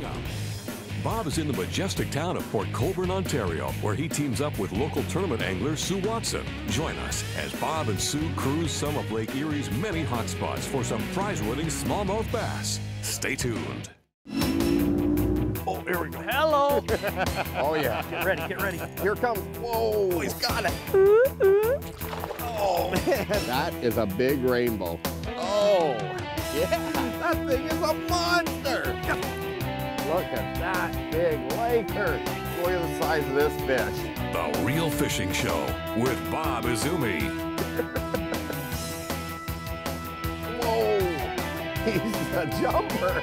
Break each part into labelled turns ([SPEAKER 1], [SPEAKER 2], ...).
[SPEAKER 1] coming up. Bob is in the majestic town of Port Colborne, Ontario, where he teams up with local tournament angler Sue Watson. Join us as Bob and Sue cruise some of Lake Erie's many hotspots for some prize-winning smallmouth bass. Stay tuned. Oh, here we go.
[SPEAKER 2] Hello.
[SPEAKER 3] Oh, yeah.
[SPEAKER 2] Get ready, get ready.
[SPEAKER 3] Here comes. Whoa.
[SPEAKER 1] Oh, he's got it.
[SPEAKER 3] Oh, man. That is a big rainbow. Oh, yeah. That thing is a monster. Look at that big laker. Look at the size of this fish.
[SPEAKER 1] The Real Fishing Show with Bob IZUMI.
[SPEAKER 3] Whoa. He's a jumper.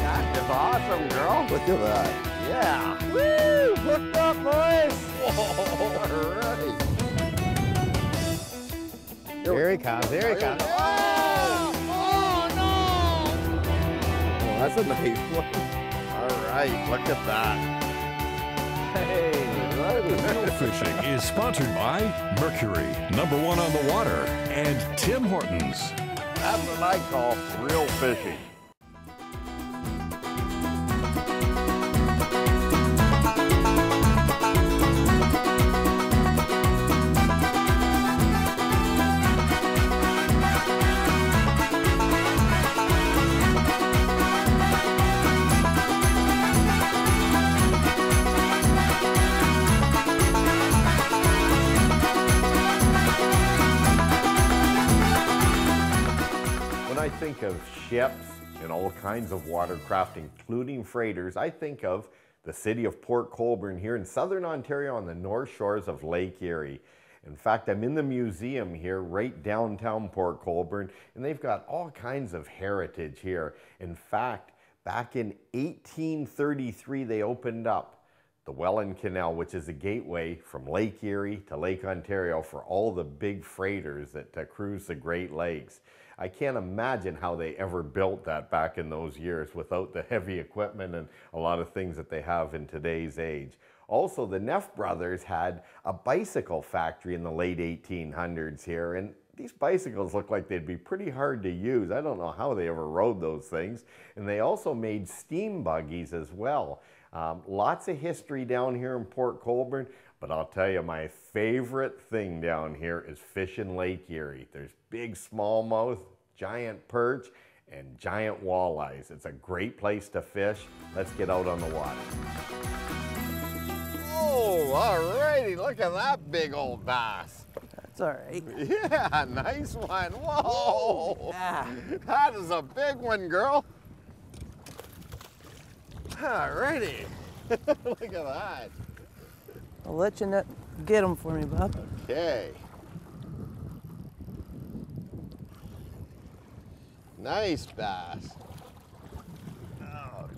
[SPEAKER 3] That is awesome, girl. Look at that. Yeah. Woo! Hooked up, boys. Whoa. All right.
[SPEAKER 2] Here he comes, here he comes.
[SPEAKER 3] Oh, no. Oh, that's a nice one. All right, look at that. Hey,
[SPEAKER 1] Real Fishing is sponsored by Mercury, #1 on the water, and Tim Hortons.
[SPEAKER 3] That's what I call real fishing. When I think of ships and all kinds of watercraft, including freighters, I think of the city of Port Colborne here in southern Ontario on the north shores of Lake Erie. In fact, I'm in the museum here right downtown Port Colborne, and they've got all kinds of heritage here. In fact, back in 1833, they opened up the Welland Canal, which is a gateway from Lake Erie to Lake Ontario for all the big freighters that cruise the Great Lakes. I can't imagine how they ever built that back in those years without the heavy equipment and a lot of things that they have in today's age. Also, the Neff brothers had a bicycle factory in the late 1800s here, and these bicycles look like they'd be pretty hard to use. I don't know how they ever rode those things. And they also made steam buggies as well. Lots of history down here in Port Colborne, but I'll tell you, my favorite thing down here is fishing Lake Erie. There's big smallmouth, giant perch, and giant walleyes. It's a great place to fish. Let's get out on the water. Oh, all righty, look at that big old bass.
[SPEAKER 2] That's all right.
[SPEAKER 3] Yeah, nice one. Whoa,
[SPEAKER 2] Yeah.
[SPEAKER 3] That is a big one, girl. All righty, look at that.
[SPEAKER 2] I'll let you get them for me, Bob.
[SPEAKER 3] Okay. Nice bass. Oh.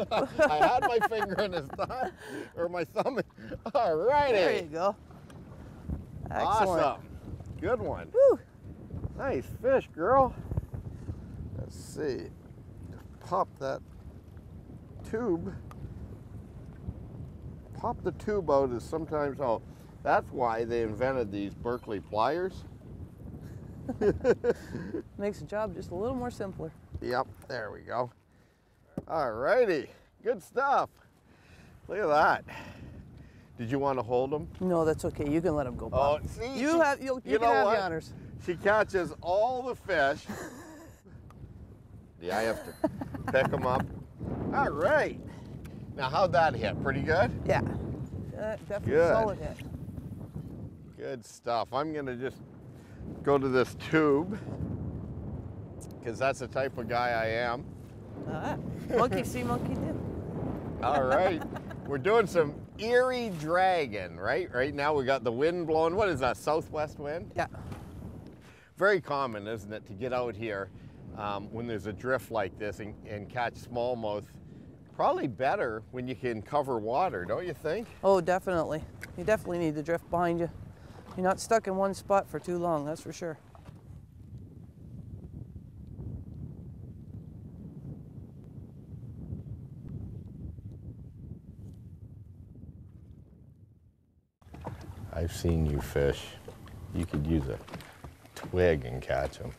[SPEAKER 3] I had my finger in his thumb, or my thumb. All righty.
[SPEAKER 2] There you go. Excellent.
[SPEAKER 3] Awesome. Good one.
[SPEAKER 2] Woo.
[SPEAKER 3] Nice fish, girl. Let's see. Pop that tube. Pop the tube out is sometimes, oh, that's why they invented these Berkeley pliers.
[SPEAKER 2] Makes the job just a little more simpler.
[SPEAKER 3] Yep, there we go. All righty, good stuff. Look at that. Did you want to hold them?
[SPEAKER 2] No, that's okay. You can let them go, Bob.
[SPEAKER 3] Oh, see,
[SPEAKER 2] you can have the honors.
[SPEAKER 3] She catches all the fish. Yeah, I have to pick them up. All right. Now, how'd that hit? Pretty good?
[SPEAKER 2] Yeah, definitely
[SPEAKER 3] Good.
[SPEAKER 2] solid hit.
[SPEAKER 3] Good stuff. I'm gonna just go to this tube because that's the type of guy I am.
[SPEAKER 2] Monkey see, monkey do.
[SPEAKER 3] All right. We're doing some Erie dragging, right? Right now we got the wind blowing. What is that, southwest wind?
[SPEAKER 2] Yeah.
[SPEAKER 3] Very common, isn't it, to get out here when there's a drift like this and catch smallmouth. Probably better when you can cover water, don't you think?
[SPEAKER 2] Oh, definitely. You definitely need the drift behind you. You're not stuck in one spot for too long, that's for sure.
[SPEAKER 3] I've seen you fish. You could use a twig and catch them.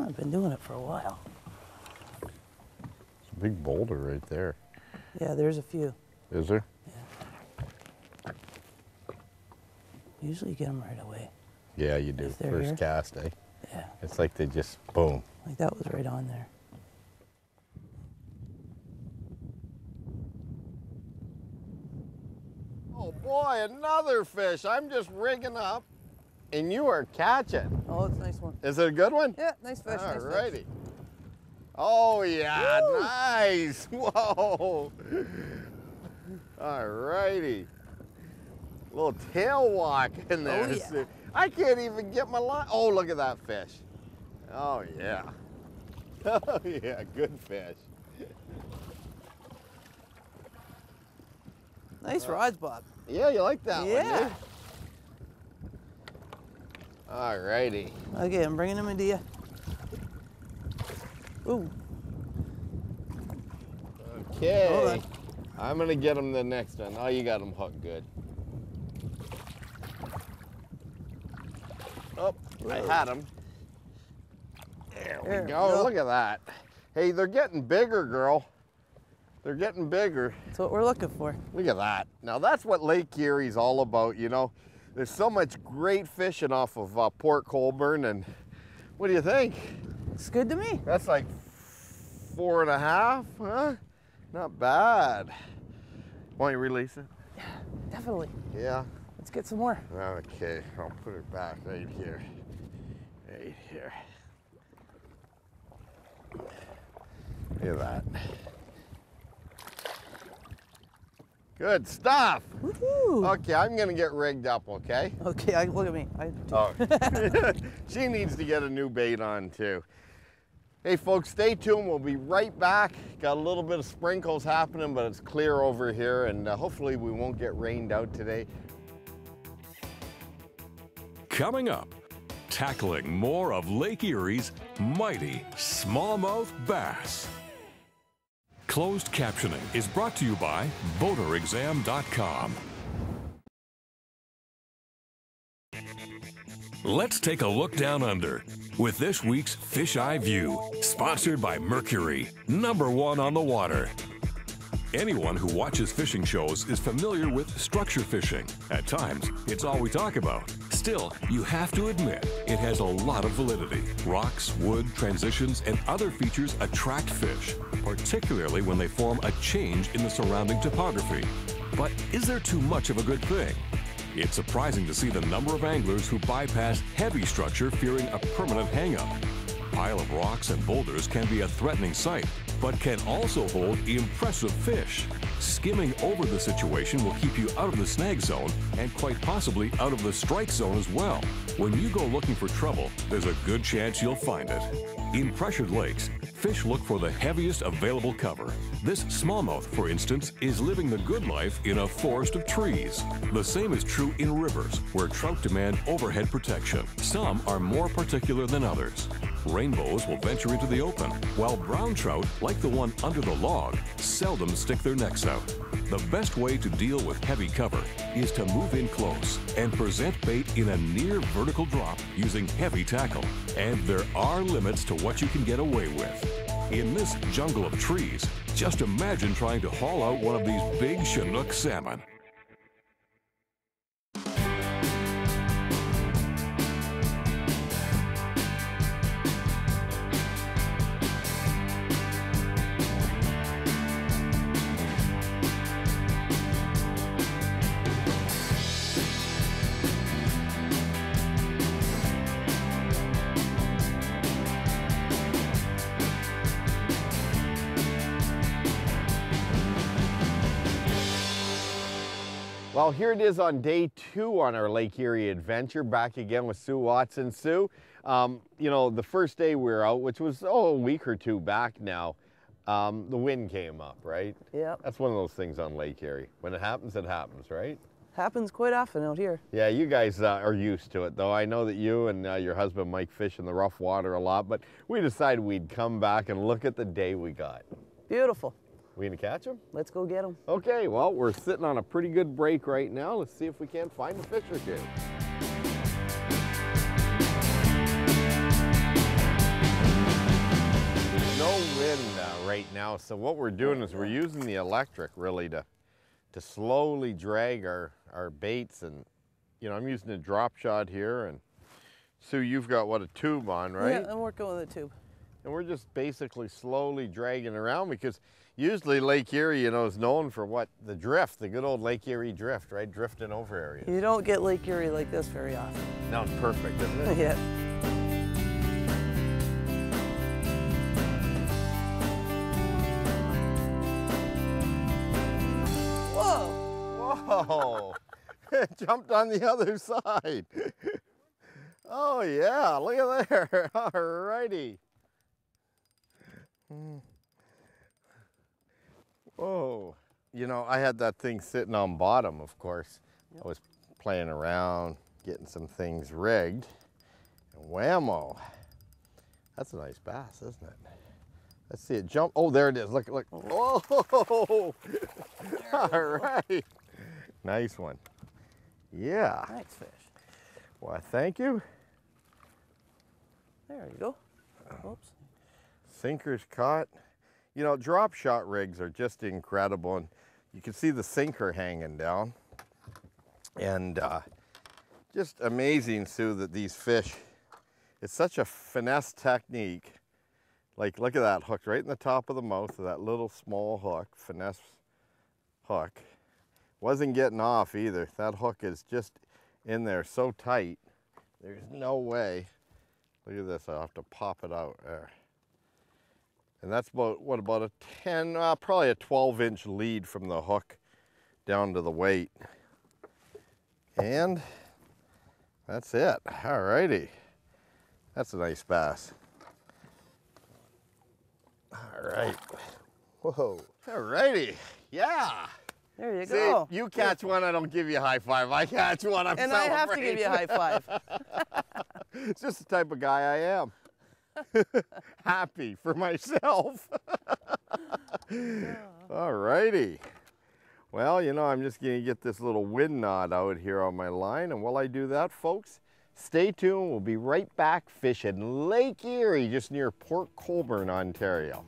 [SPEAKER 2] I've been doing it for a while.
[SPEAKER 3] It's a big boulder right there.
[SPEAKER 2] Yeah, there's a few.
[SPEAKER 3] Is there?
[SPEAKER 2] Yeah. Usually get them right away.
[SPEAKER 3] Yeah, you do. First
[SPEAKER 2] here.
[SPEAKER 3] cast, eh?
[SPEAKER 2] Yeah.
[SPEAKER 3] It's like they just, boom.
[SPEAKER 2] Like that was right on there.
[SPEAKER 3] Oh boy, another fish. I'm just rigging up and you are catching.
[SPEAKER 2] Oh, it's a nice one.
[SPEAKER 3] Is it a good one?
[SPEAKER 2] Yeah, nice fish.
[SPEAKER 3] All
[SPEAKER 2] Nice
[SPEAKER 3] righty.
[SPEAKER 2] fish.
[SPEAKER 3] Oh yeah,
[SPEAKER 2] Woo!
[SPEAKER 3] nice. Whoa. All righty. Little tail walk in there.
[SPEAKER 2] Oh, yeah.
[SPEAKER 3] I can't even get my line. Oh, look at that fish. Oh yeah. Oh yeah, good fish.
[SPEAKER 2] Nice rods, Bob.
[SPEAKER 3] Yeah, you like that one,
[SPEAKER 2] Yeah.
[SPEAKER 3] dude? All righty.
[SPEAKER 2] Okay, I'm bringing him into you. Ooh.
[SPEAKER 3] Okay.
[SPEAKER 2] Hold on.
[SPEAKER 3] I'm gonna get him the next one. Oh, you got him hooked good. Oh, I had him. There we go. Look at that. Hey, they're getting bigger, girl. They're getting bigger.
[SPEAKER 2] That's what we're looking for.
[SPEAKER 3] Look at that. Now that's what Lake Erie's all about, you know. There's so much great fishing off of Port Colborne, and what do you think?
[SPEAKER 2] It's good to me.
[SPEAKER 3] That's like 4.5, huh? Not bad. Want you to release it?
[SPEAKER 2] Yeah, definitely.
[SPEAKER 3] Yeah.
[SPEAKER 2] Let's get some more.
[SPEAKER 3] Okay, I'll put it back right here. Right here. Look at that. Good stuff.
[SPEAKER 2] Woohoo!
[SPEAKER 3] Okay, I'm gonna get rigged up, okay?
[SPEAKER 2] Okay, look at me.
[SPEAKER 3] Oh. She needs to get a new bait on too. Hey folks, stay tuned. We'll be right back. Got a little bit of sprinkles happening, but it's clear over here, and hopefully we won't get rained out today.
[SPEAKER 1] Coming up, tackling more of Lake Erie's mighty smallmouth bass. Closed captioning is brought to you by boaterexam.com. Let's take a look down under with this week's Fish Eye View, sponsored by Mercury, #1 on the water. Anyone who watches fishing shows is familiar with structure fishing. At times, it's all we talk about. Still, you have to admit, it has a lot of validity. Rocks, wood, transitions, and other features attract fish, particularly when they form a change in the surrounding topography. But is there too much of a good thing? It's surprising to see the number of anglers who bypass heavy structure fearing a permanent hang-up. A pile of rocks and boulders can be a threatening sight, but can also hold impressive fish. Skimming over the situation will keep you out of the snag zone and quite possibly out of the strike zone as well. When you go looking for trouble, there's a good chance you'll find it. In pressured lakes, fish look for the heaviest available cover. This smallmouth, for instance, is living the good life in a forest of trees. The same is true in rivers, where trout demand overhead protection. Some are more particular than others. Rainbows will venture into the open, while brown trout, like the one under the log, seldom stick their necks out. The best way to deal with heavy cover is to move in close and present bait in a near vertical drop using heavy tackle. And there are limits to what you can get away with. In this jungle of trees, just imagine trying to haul out one of these big Chinook salmon.
[SPEAKER 3] Well, here it is on day 2 on our Lake Erie adventure, back again with Sue Watson. Sue, you know, the first day we were out, which was, a week or 2 back now, the wind came up, right?
[SPEAKER 2] Yeah.
[SPEAKER 3] That's one of those things on Lake Erie. When it happens, right?
[SPEAKER 2] Happens quite often out here.
[SPEAKER 3] Yeah, you guys are used to it, though. I know that you and your husband Mike fish in the rough water a lot, but we decided we'd come back and look at the day we got.
[SPEAKER 2] Beautiful.
[SPEAKER 3] We gonna catch them?
[SPEAKER 2] Let's go get them.
[SPEAKER 3] Okay, well, we're sitting on a pretty good break right now. Let's see if we can't find a fish or two. right now. So what we're doing is we're using the electric really to slowly drag our baits. And, you know, I'm using a drop shot here. And Sue, you've got, what, a tube on, right?
[SPEAKER 2] Yeah, I'm working with a tube.
[SPEAKER 3] And we're just basically slowly dragging around, because usually Lake Erie, you know, is known for what? The drift, the good old Lake Erie drift, right? Drifting over areas.
[SPEAKER 2] You don't get Lake Erie like this very often.
[SPEAKER 3] No, it's perfect, isn't it?
[SPEAKER 2] Yeah.
[SPEAKER 3] Whoa! It jumped on the other side. Oh yeah, look at there. All righty. Whoa. You know, I had that thing sitting on bottom, of course. Yep. I was playing around, getting some things rigged. And whammo. That's a nice bass, isn't it? Let's see it jump. Oh, there it is. Look, look. Oh! All right. Nice one. Yeah.
[SPEAKER 2] Nice fish.
[SPEAKER 3] Well, thank you.
[SPEAKER 2] There you go. Oops.
[SPEAKER 3] Sinker's caught. You know, drop shot rigs are just incredible, and you can see the sinker hanging down. And just amazing, Sue, that these fish, it's such a finesse technique. Like, look at that hook right in the top of the mouth of that little small hook, finesse hook. Wasn't getting off either. That hook is just in there so tight. There's no way. Look at this, I'll have to pop it out there. And that's about, what, about a 10, probably a 12-inch lead from the hook down to the weight. And that's it. All righty. That's a nice bass. All right. Whoa. All righty. Yeah.
[SPEAKER 2] There you go.
[SPEAKER 3] See, you catch one, I don't give you a high five. I catch one, I'm
[SPEAKER 2] and I have to give you a high five.
[SPEAKER 3] It's just the type of guy I am. Happy for myself. All righty. Well, you know, I'm just going to get this little wind knot out here on my line. And while I do that, folks, stay tuned. We'll be right back fishing Lake Erie, just near Port Colborne, Ontario.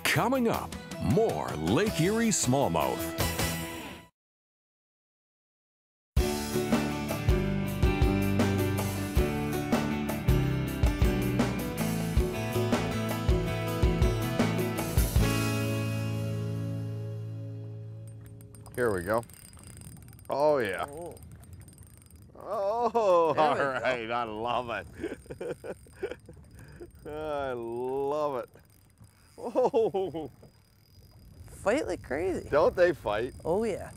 [SPEAKER 1] Coming up, more Lake Erie smallmouth.
[SPEAKER 3] Here we go. Oh, yeah. Oh, all right. I love it. I love it. Oh.
[SPEAKER 2] Fight like crazy.
[SPEAKER 3] Don't they fight?
[SPEAKER 2] Oh, yeah.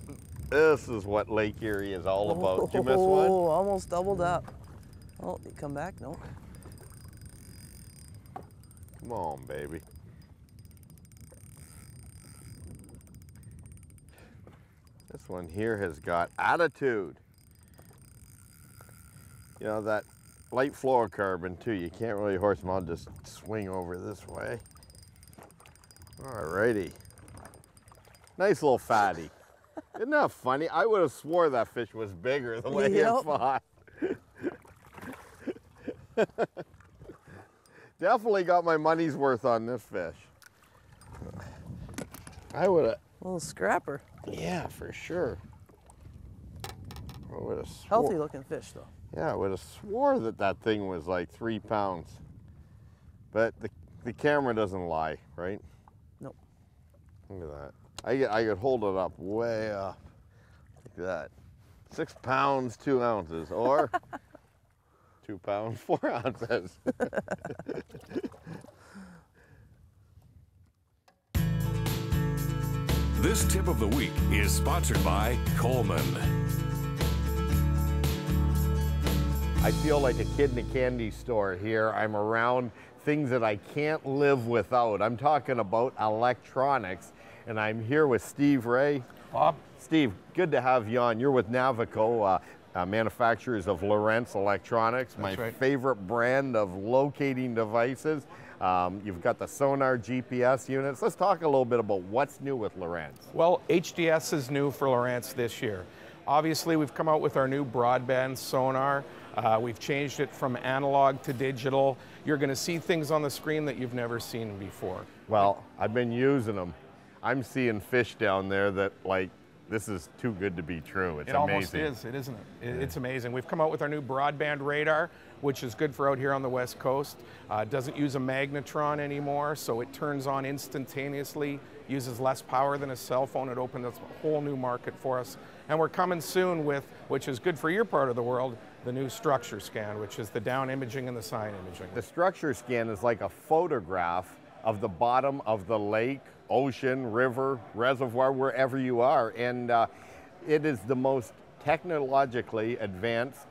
[SPEAKER 3] This is what Lake Erie is all about. Did you miss one?
[SPEAKER 2] Oh, almost doubled up. Oh, you come back? No.
[SPEAKER 3] Come on, baby. This one here has got attitude. You know, that light fluorocarbon too, you can't really horse them. I'll just swing over this way. Alrighty. Nice little fatty. Isn't that funny? I would have swore that fish was bigger the way it fought. Definitely got my money's worth on this fish. I would have.
[SPEAKER 2] Little scrapper.
[SPEAKER 3] Yeah, for sure.
[SPEAKER 2] Healthy looking fish though.
[SPEAKER 3] Yeah, I would have swore that that thing was like 3 pounds. But the camera doesn't lie, right?
[SPEAKER 2] Nope.
[SPEAKER 3] Look at that. I could hold it up way up. Like that. 6 pounds, 2 ounces. Or 2 pounds, 4 ounces.
[SPEAKER 1] This tip of the week is sponsored by Coleman.
[SPEAKER 3] I feel like a kid in a candy store here. I'm around things that I can't live without. I'm talking about electronics, and I'm here with Steve Ray.
[SPEAKER 4] Bob.
[SPEAKER 3] Steve, good to have you on. You're with Navico, manufacturers of Lowrance Electronics, my favorite brand of locating devices. You've got the sonar GPS units. Let's talk a little bit about what's new with Lowrance.
[SPEAKER 4] Well, HDS is new for Lowrance this year. Obviously, we've come out with our new broadband sonar. We've changed it from analog to digital. You're going to see things on the screen that you've never seen before.
[SPEAKER 3] Well, I've been using them. I'm seeing fish down there that, like, this is too good to be true. It's amazing.
[SPEAKER 4] It almost is, isn't it? It's amazing. We've come out with our new broadband radar, which is good for out here on the West Coast. Doesn't use a magnetron anymore, so it turns on instantaneously, uses less power than a cell phone. It opens up a whole new market for us. And we're coming soon with, which is good for your part of the world, the new structure scan, which is the down imaging and the side imaging.
[SPEAKER 3] The structure scan is like a photograph of the bottom of the lake, ocean, river, reservoir, wherever you are. And it is the most technologically advanced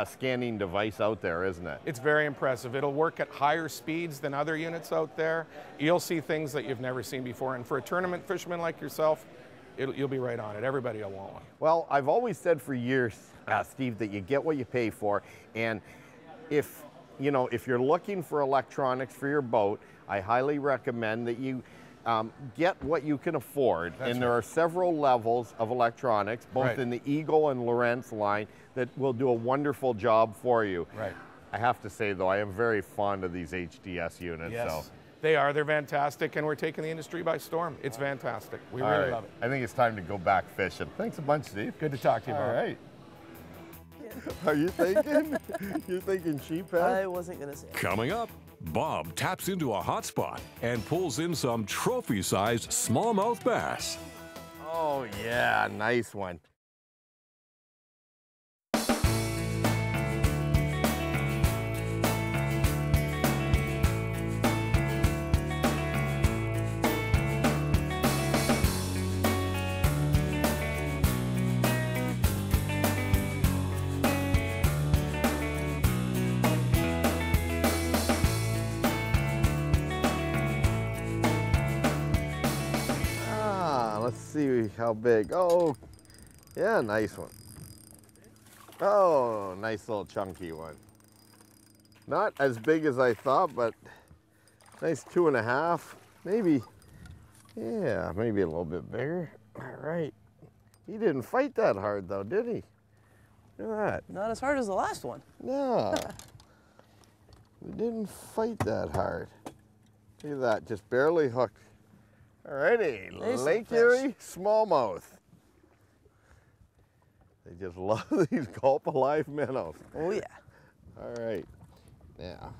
[SPEAKER 3] scanning device out there, isn't it?
[SPEAKER 4] It's very impressive. It'll work at higher speeds than other units out there. You'll see things that you've never seen before. And for a tournament fisherman like yourself, you'll be right on it. Everybody will want one.
[SPEAKER 3] Well, I've always said for years, Steve, that you get what you pay for. And if you're looking for electronics for your boat, I highly recommend that you get what you can afford. And there are several levels of electronics, both in the Eagle and Lowrance line, that will do a wonderful job for you.
[SPEAKER 4] Right.
[SPEAKER 3] I have to say, though, I am very fond of these HDS units.
[SPEAKER 4] Yes.
[SPEAKER 3] So.
[SPEAKER 4] They are. They're fantastic, and we're taking the industry by storm. It's fantastic. We really love it.
[SPEAKER 3] I think it's time to go back fishing. Thanks a bunch, Steve.
[SPEAKER 4] Good to talk to you, Bob.
[SPEAKER 3] All right. Are you thinking? You're thinking sheephead?
[SPEAKER 2] I wasn't going to say it.
[SPEAKER 1] Coming up, Bob taps into a hot spot and pulls in some trophy-sized smallmouth bass.
[SPEAKER 3] Oh, yeah, nice one. Let's see how big. Oh, yeah, nice one. Oh, nice little chunky one. Not as big as I thought, but nice 2.5. Maybe, yeah, maybe a little bit bigger. All right. He didn't fight that hard though, did he? Look at that.
[SPEAKER 2] Not as hard as the last one.
[SPEAKER 3] No. He didn't fight that hard. Look at that, just barely hooked. Alrighty, Lake Erie smallmouth. They just love these gulp alive minnows.
[SPEAKER 2] Oh yeah.
[SPEAKER 3] All right, now.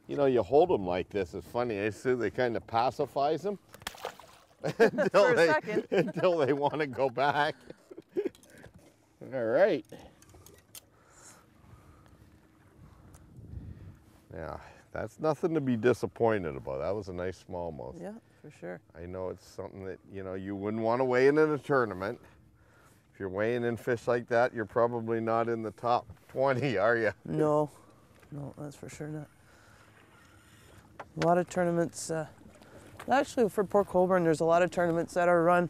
[SPEAKER 3] You know, you hold them like this, it's funny, I see they kind of pacifies them until they want to go back. All right. Now, that's nothing to be disappointed about. That was a nice smallmouth.
[SPEAKER 2] Yeah, for sure.
[SPEAKER 3] I know it's something that, you wouldn't want to weigh in a tournament. If you're weighing in fish like that, you're probably not in the top 20, are you?
[SPEAKER 2] No, that's for sure not. A lot of tournaments, actually for Port Colborne, there's a lot of tournaments that are run.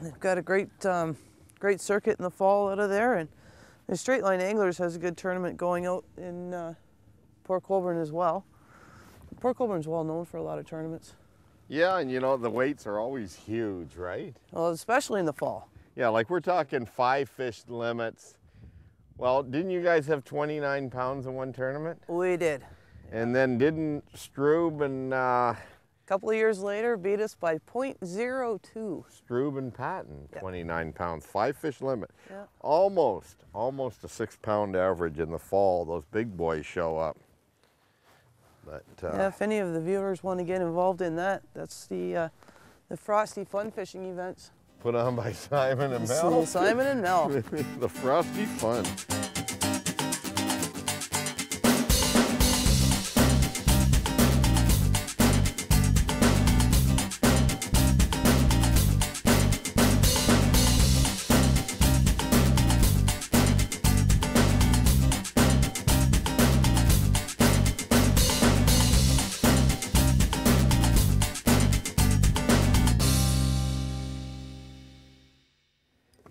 [SPEAKER 2] They've got a great circuit in the fall out of there, and the Straight Line Anglers has a good tournament going out in Port Colborne as well. Port Colborne's well known for a lot of tournaments.
[SPEAKER 3] Yeah, and the weights are always huge, right?
[SPEAKER 2] Well, especially in the fall.
[SPEAKER 3] Yeah, like we're talking 5 fish limits. Well, didn't you guys have 29 pounds in one tournament?
[SPEAKER 2] We did.
[SPEAKER 3] And then didn't Strube and...
[SPEAKER 2] a couple of years later, beat us by 0.02.
[SPEAKER 3] Strube and Patton, 29 pounds, 5 fish limit.
[SPEAKER 2] Yeah.
[SPEAKER 3] Almost a 6-pound average in the fall. Those big boys show up. But,
[SPEAKER 2] yeah, if any of the viewers want to get involved in that, that's the Frosty Fun Fishing events.
[SPEAKER 3] Put on by Simon and Mel.
[SPEAKER 2] Simon and Mel.
[SPEAKER 3] The Frosty Fun.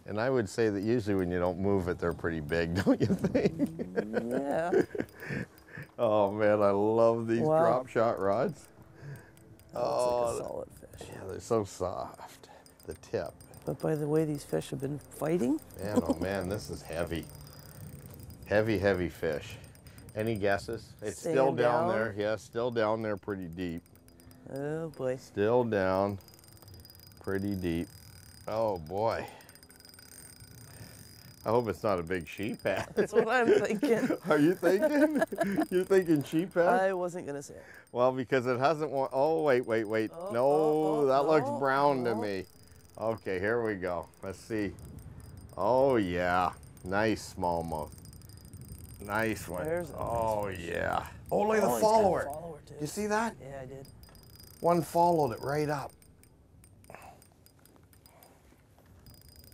[SPEAKER 3] And I would say that usually when you don't move it, they're pretty big, don't you think?
[SPEAKER 2] Yeah.
[SPEAKER 3] Oh man, I love these drop shot rods.
[SPEAKER 2] That's like a solid fish.
[SPEAKER 3] Yeah, they're so soft. the tip.
[SPEAKER 2] But by the way these fish have been fighting,
[SPEAKER 3] Man, oh man, this is heavy. Heavy, heavy fish. Any guesses? It's still down there. Yeah, still down there pretty deep.
[SPEAKER 2] oh boy.
[SPEAKER 3] Still down pretty deep. Oh boy. I hope it's not a big sheephead.
[SPEAKER 2] That's what I'm thinking.
[SPEAKER 3] Are you thinking? You're thinking sheephead?
[SPEAKER 2] I wasn't gonna say it.
[SPEAKER 3] Well, because it hasn't won. Oh, wait.
[SPEAKER 2] Oh,
[SPEAKER 3] No,
[SPEAKER 2] oh,
[SPEAKER 3] that looks
[SPEAKER 2] oh,
[SPEAKER 3] brown to
[SPEAKER 2] oh.
[SPEAKER 3] me. Okay, here we go. Let's see. Oh, yeah. Nice smallmouth. Nice one.
[SPEAKER 2] There's a nice
[SPEAKER 3] oh,
[SPEAKER 2] fish.
[SPEAKER 3] yeah. Oh, look at
[SPEAKER 2] Oh,
[SPEAKER 3] the
[SPEAKER 2] he's got a
[SPEAKER 3] follower.
[SPEAKER 2] follower, too.
[SPEAKER 3] You see that?
[SPEAKER 2] Yeah, I did.
[SPEAKER 3] One followed it right up.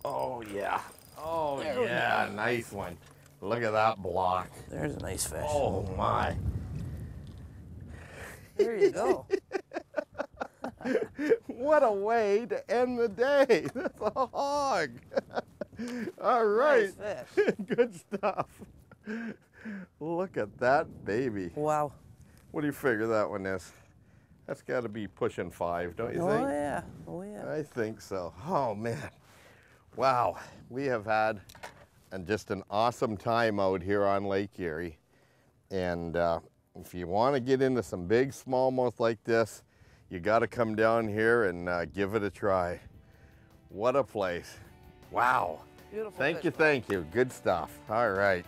[SPEAKER 3] Oh, yeah. Oh,
[SPEAKER 2] There we
[SPEAKER 3] yeah. Nice one. Look at that block.
[SPEAKER 2] There's a nice fish.
[SPEAKER 3] Oh, my.
[SPEAKER 2] There you go.
[SPEAKER 3] What a way to end the day. That's a hog. All right.
[SPEAKER 2] Nice fish.
[SPEAKER 3] Good stuff. Look at that baby.
[SPEAKER 2] Wow.
[SPEAKER 3] What do you figure that one is? That's got to be pushing 5, don't you
[SPEAKER 2] Oh
[SPEAKER 3] think?
[SPEAKER 2] yeah. Oh yeah.
[SPEAKER 3] I think so. Oh, man. Wow. We have had just an awesome time out here on Lake Erie. And if you want to get into some big smallmouth like this, you got to come down here and give it a try. What a place. Wow.
[SPEAKER 2] Beautiful
[SPEAKER 3] Thank you,
[SPEAKER 2] fish.
[SPEAKER 3] thank you. Good stuff. All right.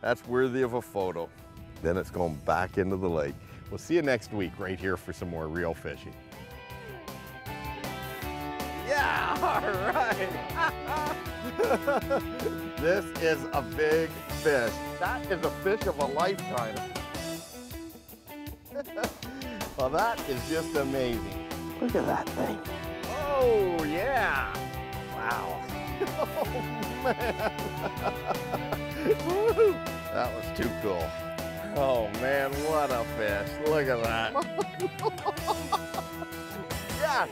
[SPEAKER 3] That's worthy of a photo. Then it's going back into the lake. We'll see you next week right here for some more real fishing. Yeah, all right. This is a big fish. That is a fish of a lifetime. Well, that is just amazing.
[SPEAKER 2] Look at that thing.
[SPEAKER 3] Oh, yeah. Wow. Oh, man. Woo. That was too cool. Oh, man, what a fish. Look at that. Yes.